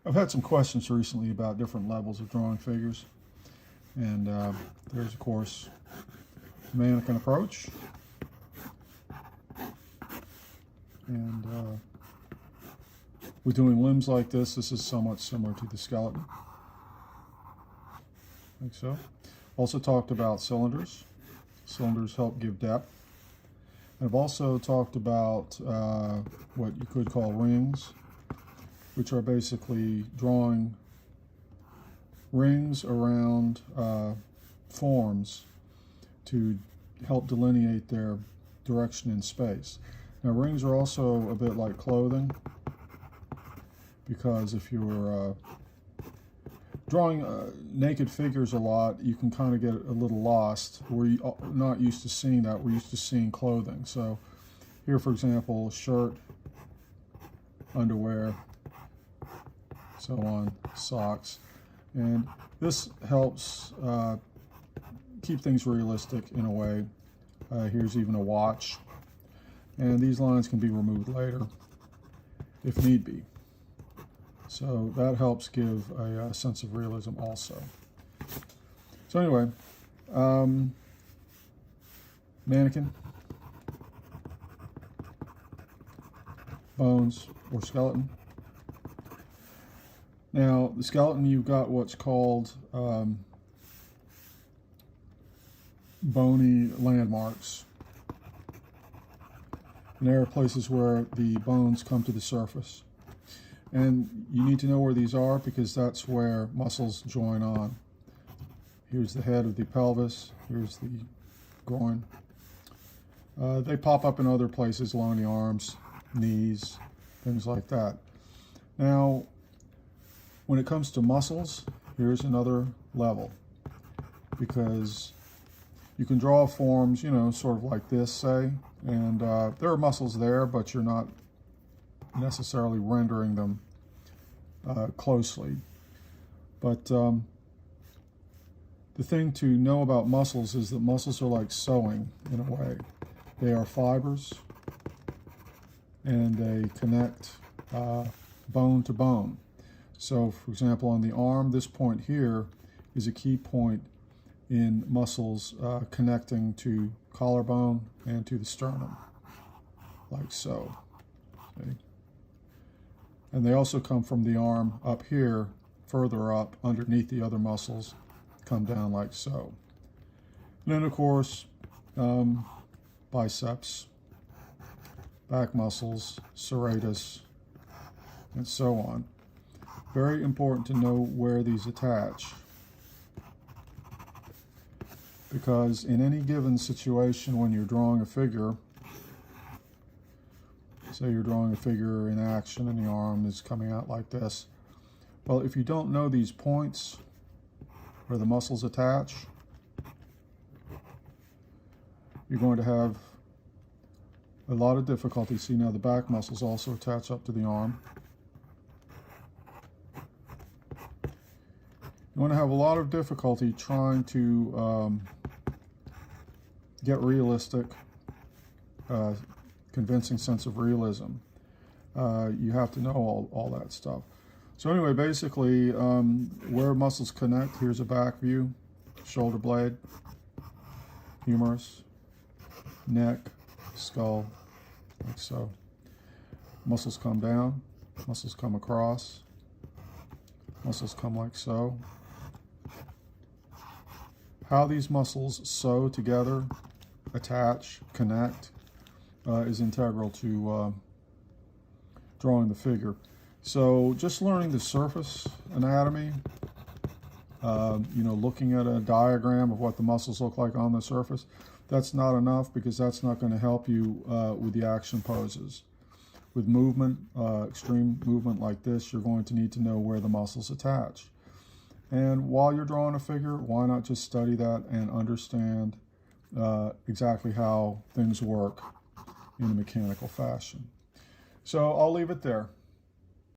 I've had some questions recently about different levels of drawing figures. And there's, of course, the mannequin approach. And with doing limbs like this is somewhat similar to the skeleton. Like so. Also talked about cylinders. Cylinders help give depth. I've also talked about what you could call rings, which are basically drawing rings around forms to help delineate their direction in space. Now, rings are also a bit like clothing, because if you're drawing naked figures a lot, you can kind of get a little lost. We're not used to seeing that. We're used to seeing clothing. So here, for example, shirt, underwear, so on, socks. And this helps keep things realistic in a way. Here's even a watch. And these lines can be removed later if need be. So that helps give a sense of realism also. So anyway, mannequin, bones, or skeleton. Now, the skeleton, you've got what's called bony landmarks. And there are places where the bones come to the surface. And you need to know where these are because that's where muscles join on. Here's the head of the pelvis. Here's the groin. They pop up in other places along the arms, knees, things like that. Now, when it comes to muscles, here's another level, because you can draw forms, you know, sort of like this, say, and there are muscles there, but you're not necessarily rendering them closely. But the thing to know about muscles is that muscles are like sewing in a way. They are fibers, and they connect bone to bone. So, for example, on the arm, this point here is a key point in muscles connecting to collarbone and to the sternum, like so. See? And they also come from the arm up here, further up, underneath the other muscles, come down like so. And then, of course, biceps, back muscles, serratus, and so on. Very important to know where these attach, because in any given situation when you're drawing a figure, say you're drawing a figure in action and the arm is coming out like this, well, if you don't know these points where the muscles attach, you're going to have a lot of difficulty. See, now the back muscles also attach up to the arm. You want to have a lot of difficulty trying to get realistic, convincing sense of realism. You have to know all that stuff. So anyway, basically, where muscles connect, here's a back view, shoulder blade, humerus, neck, skull, like so. Muscles come down, muscles come across, muscles come like so. How these muscles sew together, attach, connect, is integral to drawing the figure. So just learning the surface anatomy, you know, looking at a diagram of what the muscles look like on the surface, that's not enough, because that's not going to help you with the action poses. With movement, extreme movement like this, you're going to need to know where the muscles attach. And while you're drawing a figure, why not just study that and understand exactly how things work in a mechanical fashion. So I'll leave it there.